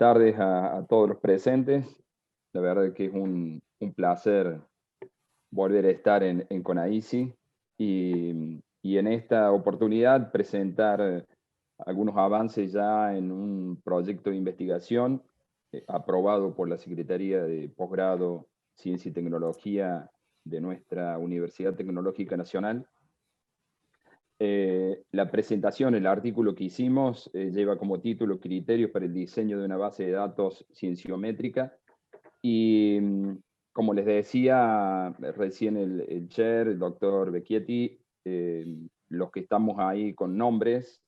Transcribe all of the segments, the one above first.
Buenas tardes a todos los presentes. La verdad que es un placer volver a estar en CONAICI y en esta oportunidad presentar algunos avances ya en un proyecto de investigación aprobado por la Secretaría de Posgrado, Ciencia y Tecnología de nuestra Universidad Tecnológica Nacional. La presentación, el artículo que hicimos, lleva como título Criterios para el diseño de una base de datos cienciométrica. Y como les decía recién el chair, el doctor Becchietti, los que estamos ahí con nombres,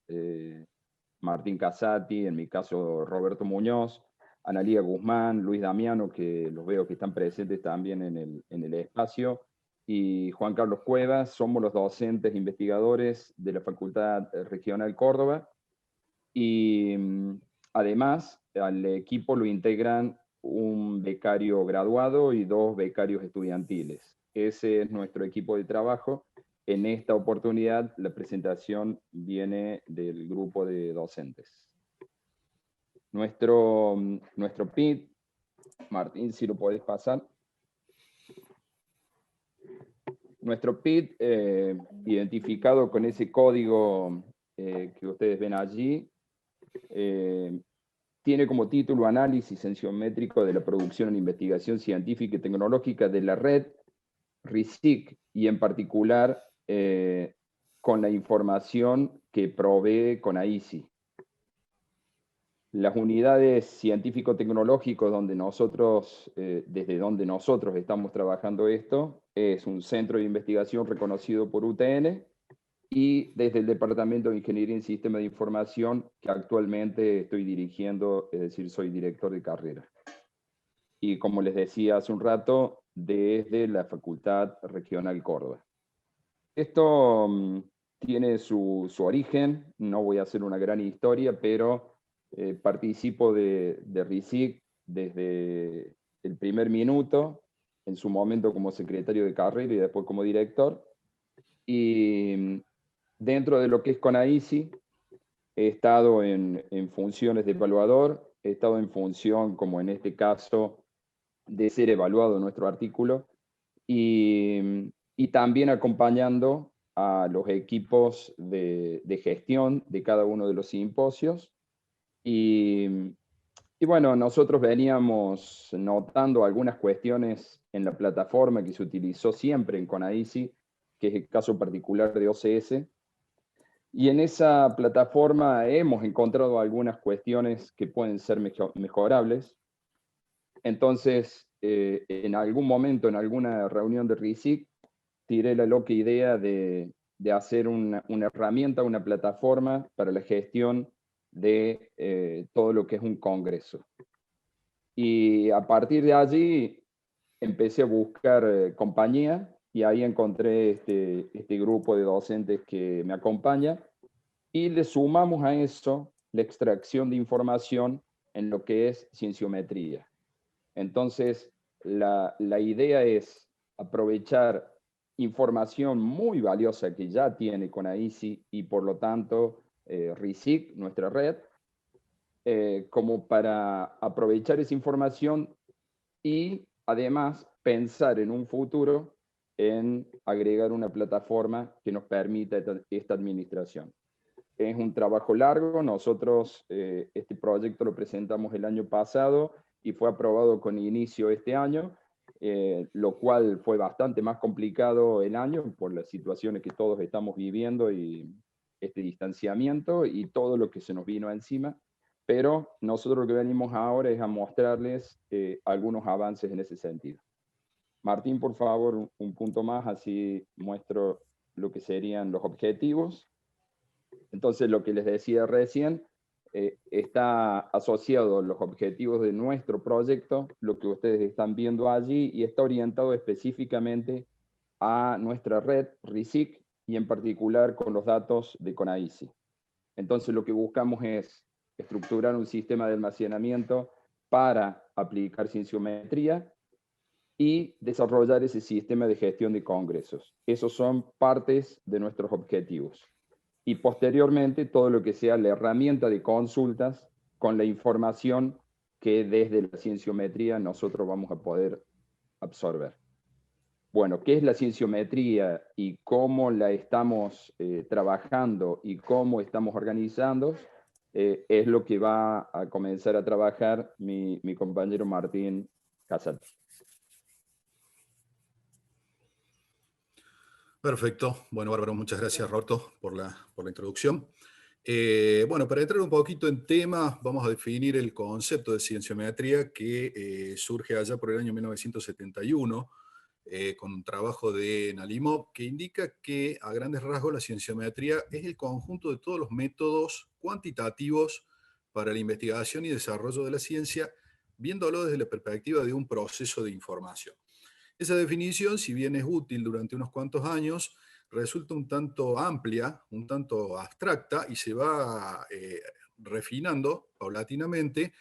Martín Casati, en mi caso Roberto Muñoz, Analía Guzmán, Luis Damiano, que los veo que están presentes también en el espacio, y Juan Carlos Cuevas, somos los docentes investigadores de la Facultad Regional Córdoba, y además al equipo lo integran un becario graduado y 2 becarios estudiantiles. Ese es nuestro equipo de trabajo. En esta oportunidad la presentación viene del grupo de docentes. Nuestro PIT, Martín, si lo podés pasar. Nuestro PIT, identificado con ese código que ustedes ven allí, tiene como título Análisis cienciométrico de la producción en investigación científica y tecnológica de la red RISIC, y en particular con la información que provee CONAICI. Las unidades científico-tecnológicos desde donde nosotros estamos trabajando esto, es un centro de investigación reconocido por UTN, y desde el Departamento de Ingeniería en Sistema de Información, que actualmente estoy dirigiendo, es decir, soy director de carrera. Y como les decía hace un rato, desde la Facultad Regional Córdoba. Esto tiene su origen, no voy a hacer una gran historia, pero participo de RISIC desde el primer minuto, en su momento como secretario de carrera y después como director. Y dentro de lo que es CONAICI, he estado en funciones de evaluador, he estado en función, como en este caso, de ser evaluado nuestro artículo, y también acompañando a los equipos de gestión de cada uno de los simposios. Y bueno, nosotros veníamos notando algunas cuestiones en la plataforma que se utilizó siempre en CONAICI, que es el caso particular de OCS. Y en esa plataforma hemos encontrado algunas cuestiones que pueden ser mejorables. Entonces, en algún momento, en alguna reunión de RISIC, tiré la loca idea de hacer una herramienta, una plataforma para la gestión de todo lo que es un congreso. Y a partir de allí empecé a buscar compañía, y ahí encontré este grupo de docentes que me acompaña, y le sumamos a eso la extracción de información en lo que es cienciometría. Entonces, la idea es aprovechar información muy valiosa que ya tiene CONAICI y por lo tanto RISIC, nuestra red, como para aprovechar esa información y además pensar en un futuro en agregar una plataforma que nos permita esta administración. Es un trabajo largo. Nosotros este proyecto lo presentamos el año pasado y fue aprobado con inicio este año, lo cual fue bastante más complicado el año por las situaciones que todos estamos viviendo y este distanciamiento y todo lo que se nos vino encima. Pero nosotros lo que venimos ahora es a mostrarles algunos avances en ese sentido. Martín, por favor, un punto más, así muestro lo que serían los objetivos. Entonces, lo que les decía recién, está asociado a los objetivos de nuestro proyecto, lo que ustedes están viendo allí, y está orientado específicamente a nuestra red RISIC, y en particular con los datos de CONAICI. Entonces, lo que buscamos es estructurar un sistema de almacenamiento para aplicar cienciometría y desarrollar ese sistema de gestión de congresos. Esos son partes de nuestros objetivos. Y posteriormente todo lo que sea la herramienta de consultas con la información que desde la cienciometría nosotros vamos a poder absorber. Bueno, ¿qué es la cienciometría y cómo la estamos trabajando y cómo estamos organizando? Es lo que va a comenzar a trabajar mi compañero Martín Casal. Perfecto. Bueno, Bárbaro, muchas gracias, Roberto, por la introducción. Bueno, para entrar un poquito en tema, vamos a definir el concepto de cienciometría que surge allá por el año 1971, con un trabajo de Nalimov, que indica que, a grandes rasgos, la cienciometría es el conjunto de todos los métodos cuantitativos para la investigación y desarrollo de la ciencia, viéndolo desde la perspectiva de un proceso de información. Esa definición, si bien es útil durante unos cuantos años, resulta un tanto amplia, un tanto abstracta y se va refinando paulatinamente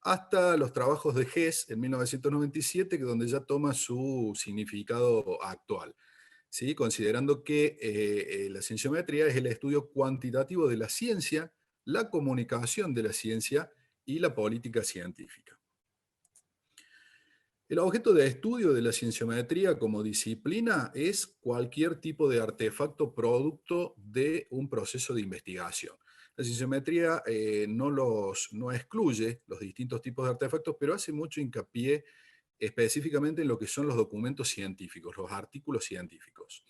hasta los trabajos de Hess en 1997, donde ya toma su significado actual, ¿sí? Considerando que la cienciometría es el estudio cuantitativo de la ciencia, la comunicación de la ciencia y la política científica. El objeto de estudio de la cienciometría como disciplina es cualquier tipo de artefacto producto de un proceso de investigación. La cienciometría no excluye los distintos tipos de artefactos, pero hace mucho hincapié específicamente en lo que son los documentos científicos, los artículos científicos.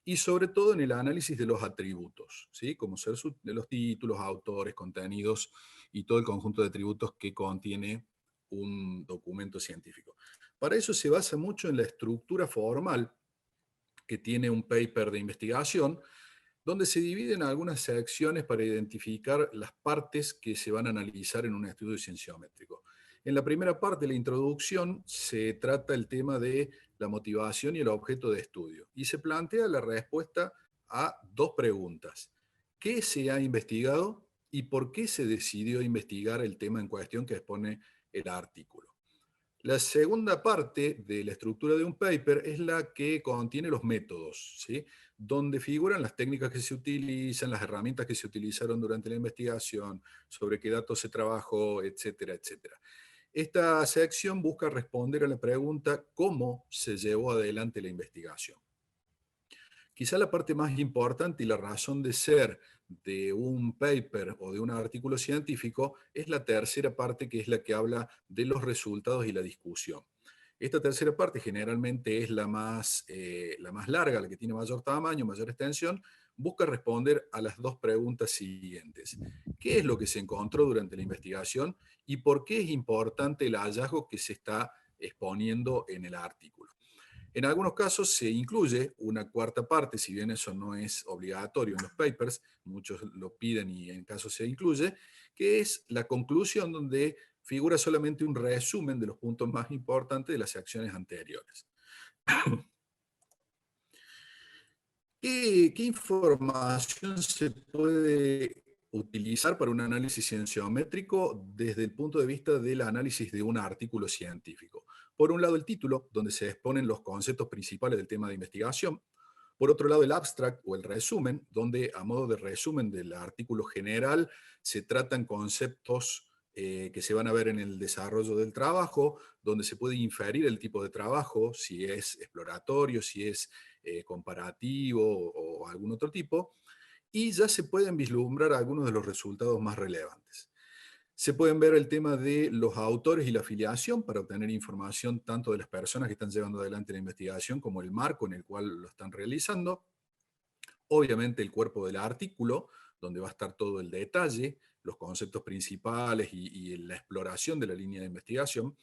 Y sobre todo en el análisis de los atributos, ¿sí? Como ser de los títulos, autores, contenidos y todo el conjunto de atributos que contiene un documento científico. Para eso se basa mucho en la estructura formal que tiene un paper de investigación, donde se dividen algunas secciones para identificar las partes que se van a analizar en un estudio cienciométrico. En la primera parte, la introducción, se trata el tema de la motivación y el objeto de estudio, y se plantea la respuesta a dos preguntas. ¿Qué se ha investigado y por qué se decidió investigar el tema en cuestión que expone el artículo? La segunda parte de la estructura de un paper es la que contiene los métodos, ¿sí? Donde figuran las técnicas que se utilizan, las herramientas que se utilizaron durante la investigación, sobre qué datos se trabajó, etcétera, etcétera. Esta sección busca responder a la pregunta ¿cómo se llevó adelante la investigación? Quizá la parte más importante y la razón de ser de un paper o de un artículo científico es la tercera parte, que es la que habla de los resultados y la discusión. Esta tercera parte generalmente es la más larga, la que tiene mayor tamaño, mayor extensión, busca responder a las dos preguntas siguientes. ¿Qué es lo que se encontró durante la investigación y por qué es importante el hallazgo que se está exponiendo en el artículo? En algunos casos se incluye una cuarta parte, si bien eso no es obligatorio en los papers, muchos lo piden y en caso se incluye, que es la conclusión, donde figura solamente un resumen de los puntos más importantes de las acciones anteriores. ¿Qué información se puede utilizar para un análisis cienciométrico desde el punto de vista del análisis de un artículo científico? Por un lado, el título, donde se exponen los conceptos principales del tema de investigación. Por otro lado, el abstract o el resumen, donde a modo de resumen del artículo general se tratan conceptos que se van a ver en el desarrollo del trabajo, donde se puede inferir el tipo de trabajo, si es exploratorio, si es comparativo o algún otro tipo, y ya se pueden vislumbrar algunos de los resultados más relevantes. Se pueden ver el tema de los autores y la afiliación para obtener información tanto de las personas que están llevando adelante la investigación como el marco en el cual lo están realizando. Obviamente el cuerpo del artículo, donde va a estar todo el detalle, los conceptos principales y la exploración de la línea de investigación.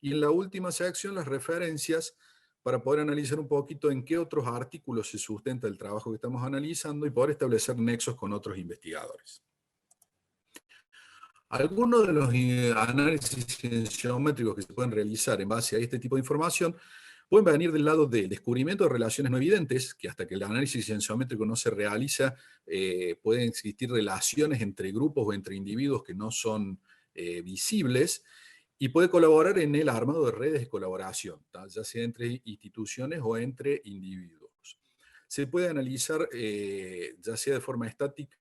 Y en la última sección, las referencias para poder analizar un poquito en qué otros artículos se sustenta el trabajo que estamos analizando y poder establecer nexos con otros investigadores. Algunos de los análisis cienciométricos que se pueden realizar en base a este tipo de información pueden venir del lado del descubrimiento de relaciones no evidentes, que hasta que el análisis cienciométrico no se realiza, pueden existir relaciones entre grupos o entre individuos que no son visibles, y puede colaborar en el armado de redes de colaboración, ya sea entre instituciones o entre individuos. Se puede analizar ya sea de forma estática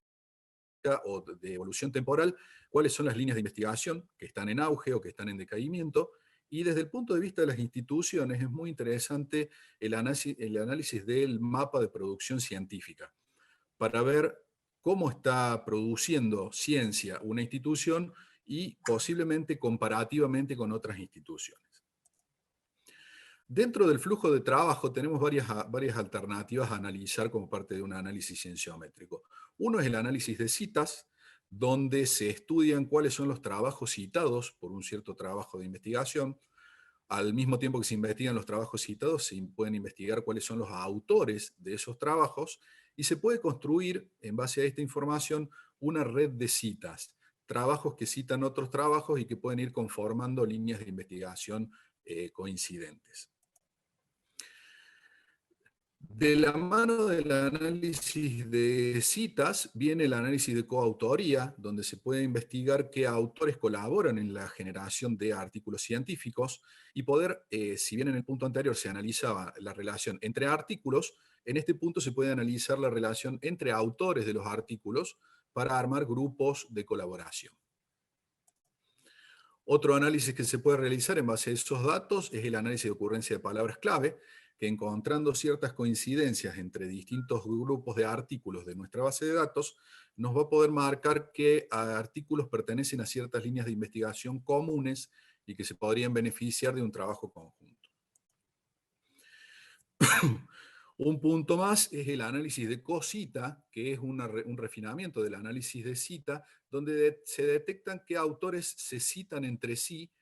o de evolución temporal, cuáles son las líneas de investigación que están en auge o que están en decaimiento. Y desde el punto de vista de las instituciones es muy interesante el análisis del mapa de producción científica, para ver cómo está produciendo ciencia una institución y posiblemente comparativamente con otras instituciones. Dentro del flujo de trabajo tenemos varias alternativas a analizar como parte de un análisis cienciométrico. Uno es el análisis de citas, donde se estudian cuáles son los trabajos citados por un cierto trabajo de investigación. Al mismo tiempo que se investigan los trabajos citados, se pueden investigar cuáles son los autores de esos trabajos y se puede construir, en base a esta información, una red de citas, trabajos que citan otros trabajos y que pueden ir conformando líneas de investigación coincidentes. De la mano del análisis de citas viene el análisis de coautoría, donde se puede investigar qué autores colaboran en la generación de artículos científicos y poder, si bien en el punto anterior se analizaba la relación entre artículos, en este punto se puede analizar la relación entre autores de los artículos para armar grupos de colaboración. Otro análisis que se puede realizar en base a esos datos es el análisis de ocurrencia de palabras clave, que encontrando ciertas coincidencias entre distintos grupos de artículos de nuestra base de datos, nos va a poder marcar qué artículos pertenecen a ciertas líneas de investigación comunes y que se podrían beneficiar de un trabajo conjunto. Un punto más es el análisis de cocita, que es un refinamiento del análisis de cita, donde se detectan qué autores se citan entre sí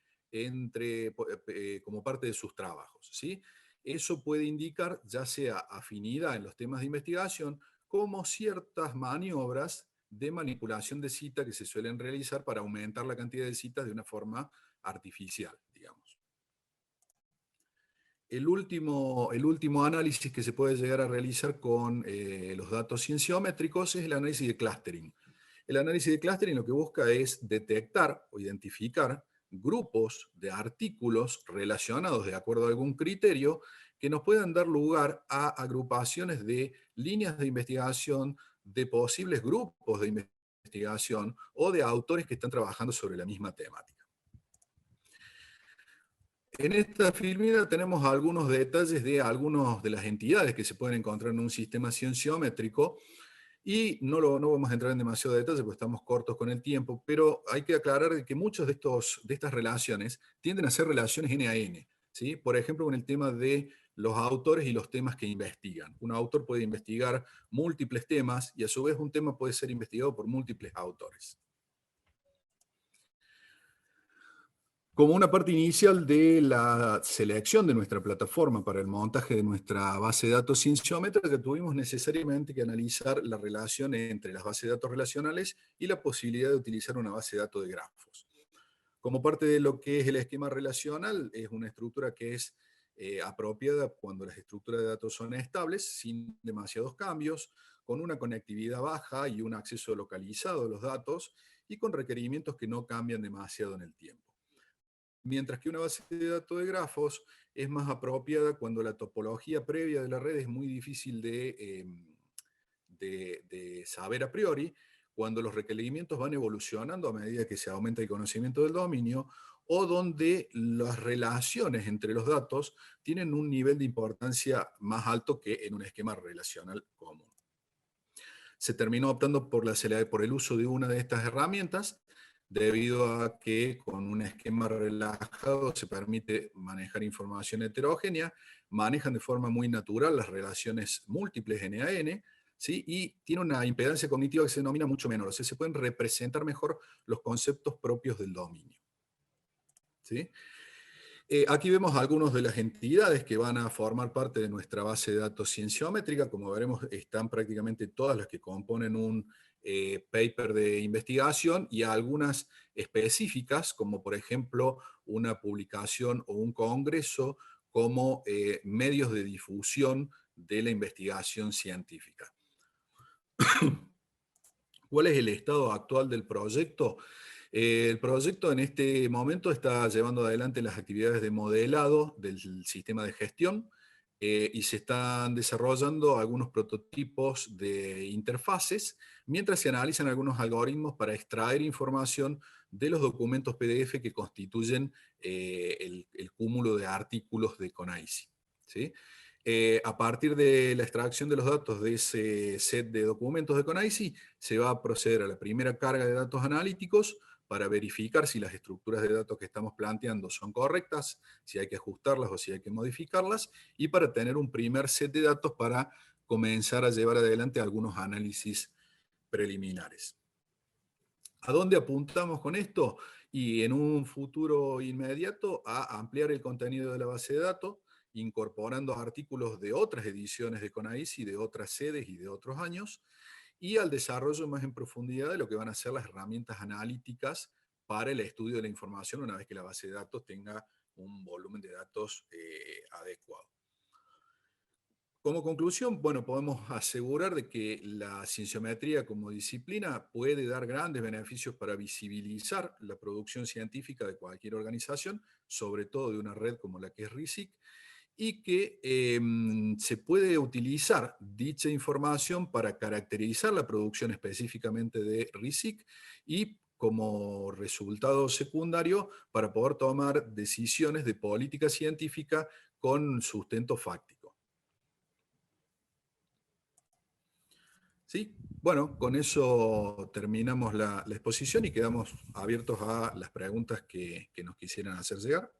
como parte de sus trabajos, ¿sí? Eso puede indicar ya sea afinidad en los temas de investigación, como ciertas maniobras de manipulación de cita que se suelen realizar para aumentar la cantidad de citas de una forma artificial, digamos. El último análisis que se puede llegar a realizar con los datos cienciométricos es el análisis de clustering. El análisis de clustering lo que busca es detectar o identificar grupos de artículos relacionados de acuerdo a algún criterio que nos puedan dar lugar a agrupaciones de líneas de investigación, de posibles grupos de investigación o de autores que están trabajando sobre la misma temática. En esta filmina tenemos algunos detalles de algunas de las entidades que se pueden encontrar en un sistema cienciométrico y no vamos a entrar en demasiado detalle porque estamos cortos con el tiempo, pero hay que aclarar que muchas de estas relaciones tienden a ser relaciones N a N, ¿sí? Por ejemplo, con el tema de los autores y los temas que investigan. Un autor puede investigar múltiples temas y a su vez un tema puede ser investigado por múltiples autores. Como una parte inicial de la selección de nuestra plataforma para el montaje de nuestra base de datos cienciométrica, tuvimos necesariamente que analizar la relación entre las bases de datos relacionales y la posibilidad de utilizar una base de datos de grafos. Como parte de lo que es el esquema relacional, es una estructura que es apropiada cuando las estructuras de datos son estables, sin demasiados cambios, con una conectividad baja y un acceso localizado a los datos, y con requerimientos que no cambian demasiado en el tiempo. Mientras que una base de datos de grafos es más apropiada cuando la topología previa de la red es muy difícil de saber a priori, cuando los requerimientos van evolucionando a medida que se aumenta el conocimiento del dominio, o donde las relaciones entre los datos tienen un nivel de importancia más alto que en un esquema relacional común. Se terminó optando por el uso de una de estas herramientas, debido a que con un esquema relajado se permite manejar información heterogénea, manejan de forma muy natural las relaciones múltiples N a N, ¿sí? Y tiene una impedancia cognitiva que se denomina mucho menor, o sea, se pueden representar mejor los conceptos propios del dominio, ¿sí? Aquí vemos algunas de las entidades que van a formar parte de nuestra base de datos cienciométrica. Como veremos, están prácticamente todas las que componen un paper de investigación y algunas específicas, como por ejemplo una publicación o un congreso, como medios de difusión de la investigación científica. ¿Cuál es el estado actual del proyecto? El proyecto en este momento está llevando adelante las actividades de modelado del sistema de gestión. y se están desarrollando algunos prototipos de interfaces, mientras se analizan algunos algoritmos para extraer información de los documentos PDF que constituyen el cúmulo de artículos de CONAICI, ¿sí? A partir de la extracción de los datos de ese set de documentos de CONAICI, se va a proceder a la primera carga de datos analíticos para verificar si las estructuras de datos que estamos planteando son correctas, si hay que ajustarlas o si hay que modificarlas, y para tener un primer set de datos para comenzar a llevar adelante algunos análisis preliminares. ¿A dónde apuntamos con esto? Y en un futuro inmediato a ampliar el contenido de la base de datos, incorporando artículos de otras ediciones de CONAICI, de otras sedes y de otros años, y al desarrollo más en profundidad de lo que van a ser las herramientas analíticas para el estudio de la información una vez que la base de datos tenga un volumen de datos adecuado. Como conclusión, bueno, podemos asegurar de que la cienciometría como disciplina puede dar grandes beneficios para visibilizar la producción científica de cualquier organización, sobre todo de una red como la que es RISIC, y que se puede utilizar dicha información para caracterizar la producción específicamente de RISIC y como resultado secundario para poder tomar decisiones de política científica con sustento fáctico. ¿Sí? Bueno, con eso terminamos la exposición y quedamos abiertos a las preguntas que nos quisieran hacer llegar.